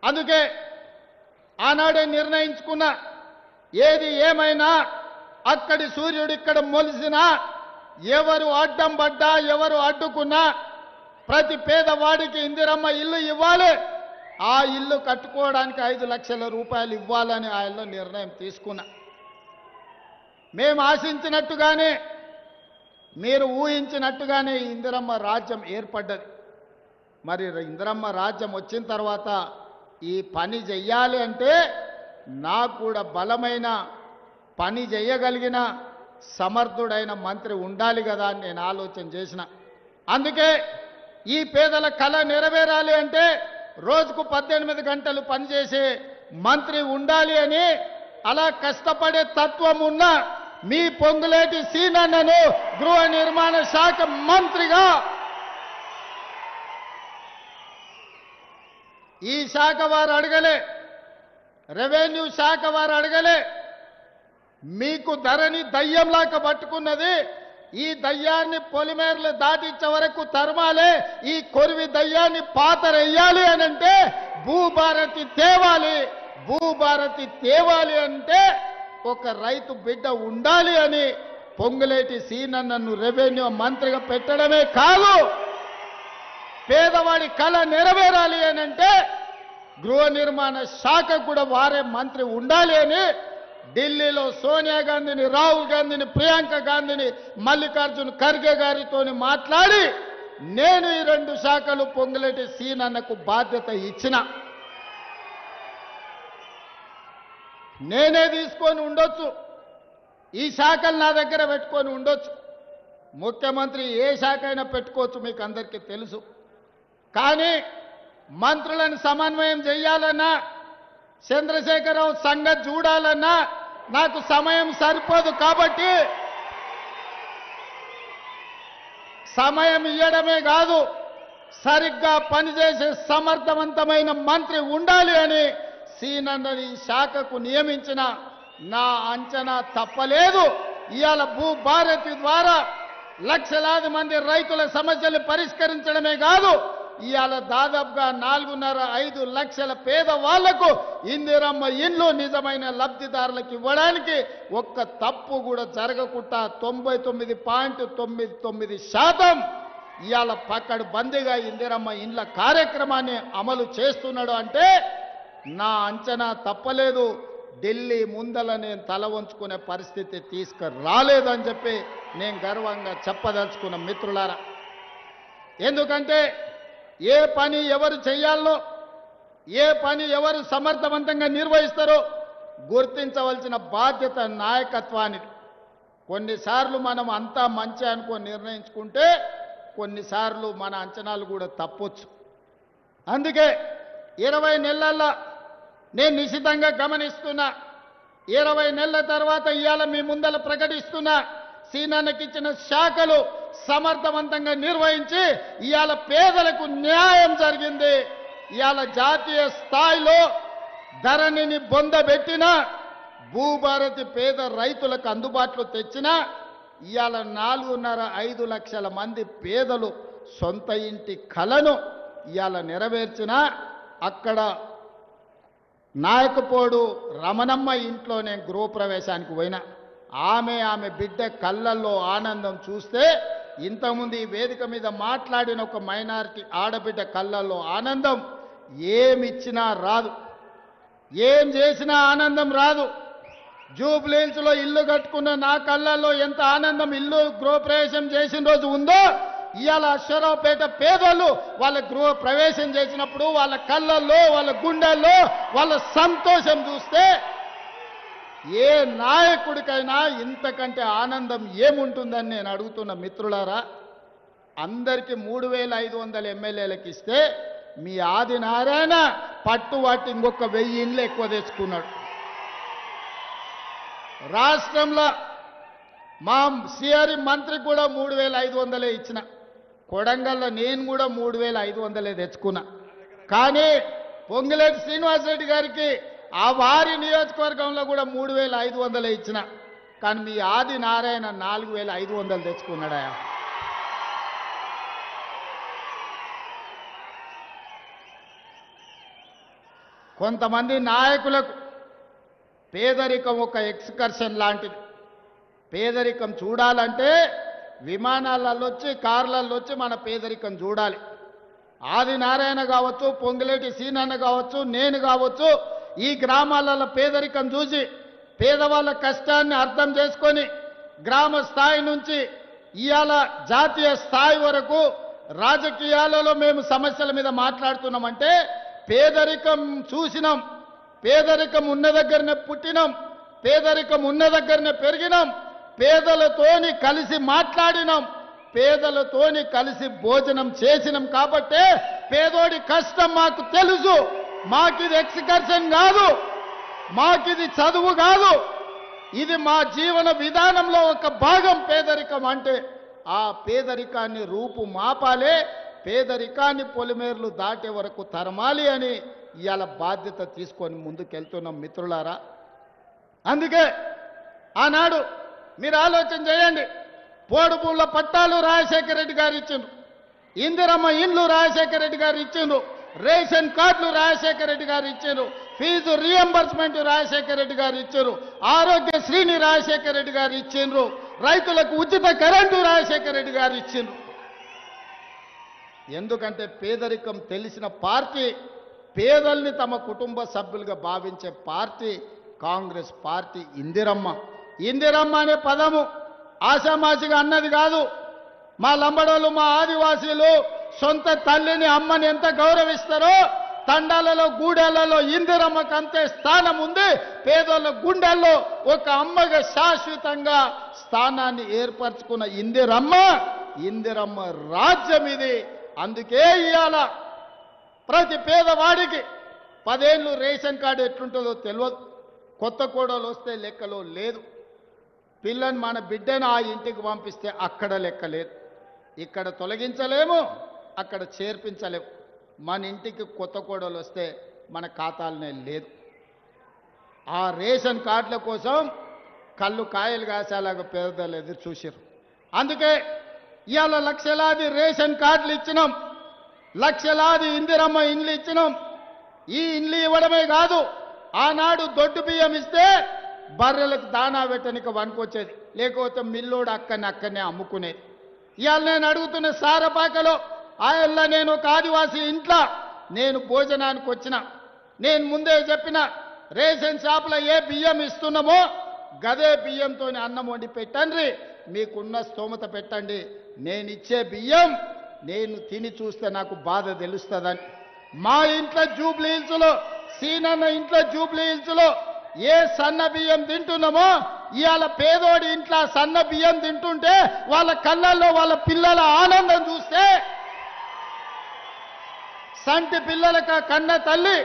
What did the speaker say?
అందుకే ఆనాడే నిర్ణయించుకున్నా, ఏది ఏమైనా అక్కడి సూర్యుడు ఇక్కడ మొలిసినా, ఎవరు అడ్డం పడ్డా ఎవరు అడ్డుకున్నా ప్రతి పేదవాడికి ఇందిరమ్మ ఇల్లు ఇవ్వాలి, ఆ ఇల్లు కట్టుకోవడానికి 5 లక్షల రూపాయలు ఇవ్వాలని ఆయనలో నిర్ణయం తీసుకున్నా. మేము ఆశించినట్టుగానే, మీరు ఊహించినట్టుగానే ఇందిరమ్మ రాజ్యం ఏర్పడ్డది. మరి ఇందిరమ్మ రాజ్యం వచ్చిన తర్వాత ఈ పని చెయ్యాలి అంటే నాకు కూడా బలమైన పని చేయగలిగిన సమర్థుడైన మంత్రి ఉండాలి కదా అని నేను ఆలోచన చేసిన. అందుకే ఈ పేదల కళ నెరవేరాలి అంటే రోజుకు 18 గంటలు పనిచేసే మంత్రి ఉండాలి అని, అలా కష్టపడే తత్వం ఉన్న మీ పొంగులేటి సీనన్నను గృహ నిర్మాణ శాఖ మంత్రిగా, ఈ శాఖ వారు అడగలే, రెవెన్యూ శాఖ వారు అడగలే, మీకు ధరని దయ్యంలాగా పట్టుకున్నది, ఈ దయ్యాన్ని పొలిమేరలు దాటించే వరకు తరమాలే, ఈ కొరివి దయ్యాన్ని పాతరెయ్యాలి అని అంటే భూభారతి తేవాలి, భూభారతి తేవాలి అంటే ఒక రైతు బిడ్డ ఉండాలి అని పొంగులేటి సీనన్నను రెవెన్యూ మంత్రిగా పెట్టడమే కాదు, పేదవాడి కళ నెరవేరాలి అని అంటే గృహ నిర్మాణ శాఖ కూడా వారే మంత్రి ఉండాలి అని ఢిల్లీలో సోనియా గాంధీని, రాహుల్ గాంధీని, ప్రియాంక గాంధీని, మల్లికార్జున ఖర్గే గారితో మాట్లాడి నేను ఈ 2 శాఖలు పొంగులేటి సీనన్నకు బాధ్యత ఇచ్చిన. నేనే తీసుకొని ఉండొచ్చు, ఈ శాఖలు నా దగ్గర పెట్టుకొని ఉండొచ్చు, ముఖ్యమంత్రి ఏ శాఖ అయినా పెట్టుకోవచ్చు, మీకు అందరికీ తెలుసు. కానీ మంత్రులను సమన్వయం చేయాలన్నా, చంద్రశేఖరరావు సంగతి చూడాలన్నా నాకు సమయం సరిపోదు. కాబట్టి సమయం ఇవ్వడమే కాదు, సరిగ్గా పనిచేసే సమర్థవంతమైన మంత్రి ఉండాలి అని సీనన్నని ఈ శాఖకు నియమించిన నా అంచనా తప్పలేదు. ఇవాళ భూభారతి ద్వారా లక్షలాది మంది రైతుల సమస్యలు పరిష్కరించడమే కాదు, ఇవాళ దాదాపుగా 4.5 లక్షల పేదవాళ్లకు ఇందిరమ్మ ఇండ్లు నిజమైన లబ్ధిదారులకు ఇవ్వడానికి ఒక్క తప్పు కూడా జరగకుండా 99.99% ఇవాళ పక్కడు బందీగా ఇందిరమ్మ ఇండ్ల కార్యక్రమాన్ని అమలు చేస్తున్నాడు అంటే నా అంచనా తప్పలేదు. ఢిల్లీ ముందల నేను తల వంచుకునే పరిస్థితి తీసుకురాలేదని చెప్పి నేను గర్వంగా చెప్పదలుచుకున్న మిత్రులారా. ఎందుకంటే ఏ పని ఎవరు చేయాలో, ఏ పని ఎవరు సమర్థవంతంగా నిర్వహిస్తారో గుర్తించవలసిన బాధ్యత నాయకత్వానికి. కొన్నిసార్లు మనం అంతా మంచి అనుకో నిర్ణయించుకుంటే కొన్నిసార్లు మన అంచనాలు కూడా తప్పొచ్చు. అందుకే 20 నెలల్లో నేను నిశితంగా గమనిస్తున్నా, 20 నెలల తర్వాత ఇవాళ మీ ముందల ప్రకటిస్తున్నా, సీనన్నకి ఇచ్చిన శాఖలు సమర్థవంతంగా నిర్వహించి ఇవాళ పేదలకు న్యాయం జరిగింది. ఇవాళ జాతీయ స్థాయిలో ధరణిని బొందబెట్టిన భూభారతి పేద రైతులకు అందుబాటులో తెచ్చిన ఇవాళ 4.5 లక్షల మంది పేదలు సొంత ఇంటి కలను ఇవాళ నెరవేర్చిన. అక్కడ నాయకపోడు రమణమ్మ ఇంట్లో నేను గృహప్రవేశానికి పోయినా, ఆమె బిడ్డ కళ్ళల్లో ఆనందం చూస్తే ఇంతకుముందు ఈ వేదిక మీద మాట్లాడిన ఒక మైనారిటీ ఆడబిడ్డ కళ్ళల్లో ఆనందం ఏమిచ్చినా రాదు, ఏం చేసినా ఆనందం రాదు. జూబ్లీహిల్స్లో ఇల్లు కట్టుకున్న నా కళ్ళల్లో ఎంత ఆనందం ఇల్లు గృహప్రవేశం చేసిన రోజు ఉందో, ఇవాళ అశ్వరావుపేట పేదోళ్ళు వాళ్ళ గృహ ప్రవేశం చేసినప్పుడు వాళ్ళ కళ్ళల్లో, వాళ్ళ గుండెల్లో వాళ్ళ సంతోషం చూస్తే ఏ నాయకుడికైనా ఇంతకంటే ఆనందం ఏముంటుందని నేను అడుగుతున్న మిత్రులారా. అందరికీ 3,500 ఎమ్మెల్యేలకు ఇస్తే మీ ఆదినారాయణ పట్టువాటి ఇంకొక 1000 ఇండ్లు ఎక్కువ తెచ్చుకున్నాడు. రాష్ట్రంలో మా సిఆర్ఈ మంత్రికి కూడా 3,500 ఇచ్చిన, కొడంగల్లో నేను కూడా 3,500 తెచ్చుకున్నా. కానీ పొంగులేటి శ్రీనివాసరెడ్డి గారికి ఆ వారి నియోజకవర్గంలో కూడా 3,500 ఇచ్చిన. కానీ మీ ఆదినారాయణ 4,500 తెచ్చుకున్నాడా? కొంతమంది నాయకులకు పేదరికం ఒక ఎక్స్కర్షన్ లాంటిది. పేదరికం చూడాలంటే విమానాలలో వచ్చి కార్లలో వచ్చి మన పేదరికం చూడాలి. ఆదినారాయణ కావచ్చు, పొంగులేటి సీనన్న కావచ్చు, నేను కావచ్చు, ఈ గ్రామాలలో పేదరికం చూసి పేదవాళ్ళ కష్టాన్ని అర్థం చేసుకొని గ్రామ స్థాయి నుంచి ఇవాళ జాతీయ స్థాయి వరకు రాజకీయాలలో మేము సమస్యల మీద మాట్లాడుతున్నామంటే పేదరికం చూసినాం, పేదరికం ఉన్న దగ్గరనే పుట్టినాం, పేదరికం ఉన్న దగ్గరనే పెరిగినాం, పేదలతోని కలిసి మాట్లాడినాం, పేదలతోని కలిసి భోజనం చేసినాం. కాబట్టే పేదోడి కష్టం మాకు తెలుసు. మాకిది ఎక్స్కర్షన్ కాదు, మాకిది చదువు కాదు, ఇది మా జీవన విధానంలో ఒక భాగం. పేదరికం అంటే ఆ పేదరికాన్ని రూపు మాపాలే, పేదరికాన్ని పొలిమేర్లు దాటే వరకు తరమాలి అని ఇవాళ బాధ్యత తీసుకొని ముందుకెళ్తున్నాం మిత్రులారా. అందుకే ఆనాడు మీరు ఆలోచన చేయండి. పోడుపూళ్ళ పట్టాలు రాజశేఖర రెడ్డి గారు ఇచ్చిండ్రు, ఇందిరమ్మ ఇండ్లు రాజశేఖర రెడ్డి గారు ఇచ్చిండ్రు, రేషన్ కార్డులు రాజశేఖర రెడ్డి గారు ఇచ్చారు, ఫీజు రియంబర్స్మెంట్ రాజశేఖర రెడ్డి గారు ఇచ్చారు, ఆరోగ్యశ్రీని రాజశేఖర రెడ్డి గారు ఇచ్చిండ్రు, రైతులకు ఉచిత కరెంటు రాజశేఖర రెడ్డి గారు ఇచ్చిండ్రు. ఎందుకంటే పేదరికం తెలిసిన పార్టీ, పేదల్ని తమ కుటుంబ సభ్యులుగా భావించే పార్టీ కాంగ్రెస్ పార్టీ. ఇందిరమ్మ, ఇందిరమ్మ అనే పదము ఆషామాషిగా అన్నది కాదు. మా లంబడోళ్ళు, మా ఆదివాసీలు సొంత తల్లిని అమ్మని ఎంత గౌరవిస్తారో తండాలలో గూడెలలో ఇందిరమ్మకు అంతే స్థానం ఉంది. పేదోళ్ళ గుండెల్లో ఒక అమ్మగా శాశ్వతంగా స్థానాన్ని ఏర్పరచుకున్న ఇందిరమ్మ, ఇందిరమ్మ రాజ్యం ఇది. అందుకే ఇవాళ ప్రతి పేదవాడికి 10 ఏళ్ళు రేషన్ కార్డు ఎట్లుంటుందో తెలియదు. కొత్త కోడలు వస్తే లెక్కలో లేదు. పిల్లని మన బిడ్డను ఆ ఇంటికి పంపిస్తే అక్కడ లెక్క లేదు. ఇక్కడ తొలగించలేము, అక్కడ చేర్పించలేము. మన ఇంటికి కొత్త కోడలు వస్తే మన ఖాతాలనే లేదు. ఆ రేషన్ కార్డుల కోసం కళ్ళు కాయలు కాసేలాగా పేదలు ఎదురు చూసారు. అందుకే ఇవాళ లక్షలాది రేషన్ కార్డులు ఇచ్చినాం, లక్షలాది ఇందిరమ్మ ఇండ్లు ఇచ్చినాం. ఈ ఇండ్లు ఇవ్వడమే కాదు, ఆనాడు దొడ్డు బియ్యం ఇస్తే బర్రెలకు దానా పెట్టనికి వనుకొచ్చేది, లేకపోతే మిల్లోడు అక్కడనే అమ్ముకునేది. ఇవాళ నేను అడుగుతున్న సారపాకలో ఆయల్ల నేను ఒక ఆదివాసీ ఇంట్లో నేను భోజనానికి వచ్చిన, నేను ముందే చెప్పిన రేషన్ షాపులో ఏ బియ్యం ఇస్తున్నామో గదే బియ్యంతో అన్నం వండి పెట్టండి, మీకున్న స్తోమత పెట్టండి. నేను ఇచ్చే బియ్యం నేను తిని చూస్తే నాకు బాధ తెలుస్తుందని. మా ఇంట్లో జూబ్లీ హిల్స్లో, సీనన్న ఇంట్లో జూబ్లీ హిల్స్లో ఏ సన్న బియ్యం తింటున్నామో ఇవాళ పేదోడి ఇంట్లో సన్న బియ్యం తింటుంటే వాళ్ళ కళ్ళల్లో వాళ్ళ పిల్లల ఆనందం చూస్తే సంటి పిల్లలకు కన్న తల్లి